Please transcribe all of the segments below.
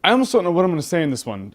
I almost don't know what I'm going to say in this one.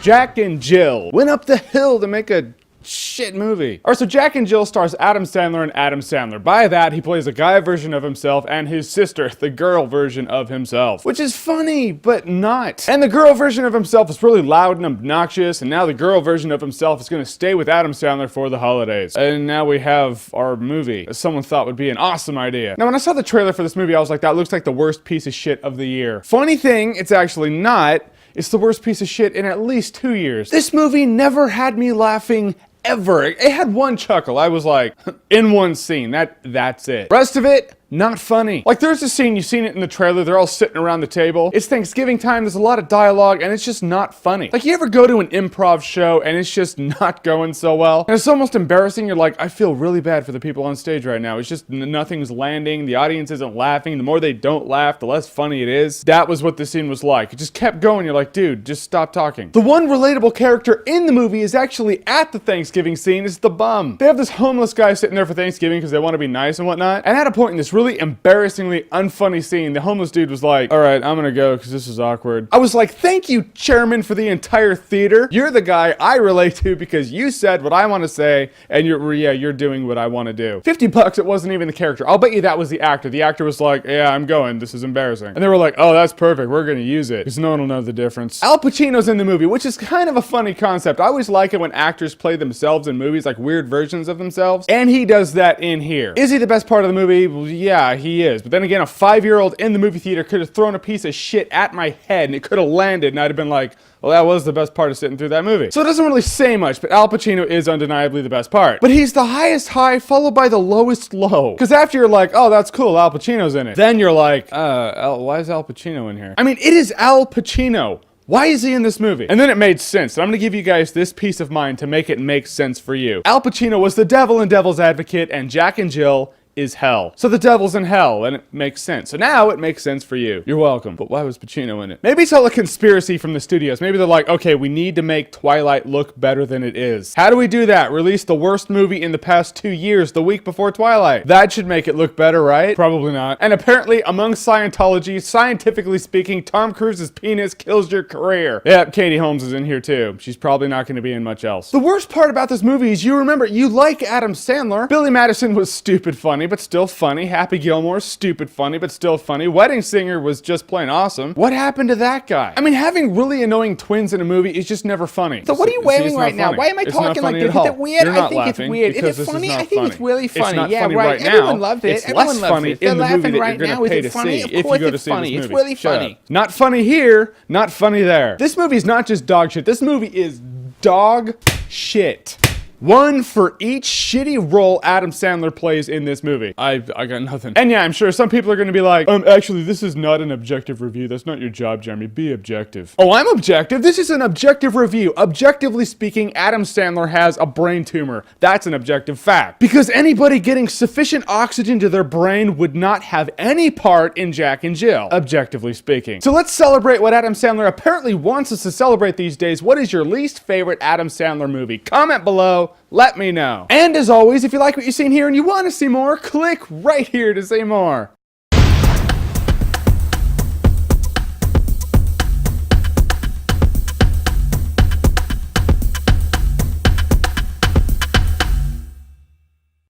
Jack and Jill went up the hill to make a shit movie. Alright, so Jack and Jill stars Adam Sandler and Adam Sandler. By that, he plays a guy version of himself and his sister, the girl version of himself. Which is funny, but not. And the girl version of himself is really loud and obnoxious, and now the girl version of himself is gonna stay with Adam Sandler for the holidays. And now we have our movie, as someone thought would be an awesome idea. Now, when I saw the trailer for this movie, I was like, that looks like the worst piece of shit of the year. Funny thing, it's actually not. It's the worst piece of shit in at least 2 years. This movie never had me laughing ever. It had one chuckle. I was like, in one scene. That's it. Rest of it, not funny. Like, there's a scene, you've seen it in the trailer, they're all sitting around the table. It's Thanksgiving time, there's a lot of dialogue, and it's just not funny. Like, you ever go to an improv show and it's just not going so well? And it's almost embarrassing. You're like, I feel really bad for the people on stage right now. It's just nothing's landing, the audience isn't laughing. The more they don't laugh, the less funny it is. That was what the scene was like. It just kept going. You're like, dude, just stop talking. The one relatable character in the movie is actually at the Thanksgiving scene. It's the bum. They have this homeless guy sitting there for Thanksgiving because they want to be nice and whatnot. And at a point in this really embarrassingly unfunny scene, the homeless dude was like, all right, I'm gonna go because this is awkward. I was like, thank you, chairman, for the entire theater. You're the guy I relate to because you said what I want to say, and you're doing what I want to do. $50, it wasn't even the character. I'll bet you that was the actor. The actor was like, yeah, I'm going. This is embarrassing. And they were like, oh, that's perfect. We're gonna use it because no one will know the difference. Al Pacino's in the movie, which is kind of a funny concept. I always like it when actors play themselves in movies, like weird versions of themselves, and he does that in here. Is he the best part of the movie? Well, yeah, he is. But then again, a 5-year-old in the movie theater could have thrown a piece of shit at my head and it could have landed and I'd have been like, well, that was the best part of sitting through that movie. So it doesn't really say much, but Al Pacino is undeniably the best part. But he's the highest high followed by the lowest low. Because after you're like, oh, that's cool, Al Pacino's in it. Then you're like, why is Al Pacino in here? I mean, it is Al Pacino. Why is he in this movie? And then it made sense. And I'm gonna give you guys this peace of mind to make it make sense for you. Al Pacino was the devil in Devil's Advocate, and Jack and Jill is hell. So the devil's in hell, and it makes sense. So now it makes sense for you. You're welcome. But why was Pacino in it? Maybe it's all a conspiracy from the studios. Maybe they're like, okay, we need to make Twilight look better than it is. How do we do that? Release the worst movie in the past 2 years, the week before Twilight. That should make it look better, right? Probably not. And apparently, among Scientology, scientifically speaking, Tom Cruise's penis kills your career. Yep, Katie Holmes is in here too. She's probably not going to be in much else. The worst part about this movie is you remember, you like Adam Sandler. Billy Madison was stupid funny, but still funny. Happy Gilmore, stupid funny, but still funny. Wedding Singer was just plain awesome. What happened to that guy? I mean, having really annoying twins in a movie is just never funny. So what are you wearing right now? Why am I talking like this? Is it weird? I think it's weird. Is it funny? I think it's really funny. Yeah, right. Everyone loves it. Everyone loves it. They're laughing right now. Is it funny? Of course it's funny. It's really funny. Not funny here, not funny there. This movie is not just dog shit. This movie is dog shit. One for each shitty role Adam Sandler plays in this movie. I got nothing. And yeah, I'm sure some people are going to be like, actually, this is not an objective review. That's not your job, Jeremy. Be objective. Oh, I'm objective. This is an objective review. Objectively speaking, Adam Sandler has a brain tumor. That's an objective fact. Because anybody getting sufficient oxygen to their brain would not have any part in Jack and Jill, objectively speaking. So let's celebrate what Adam Sandler apparently wants us to celebrate these days. What is your least favorite Adam Sandler movie? Comment below. Let me know. And as always, if you like what you've seen here and you want to see more, click right here to see more.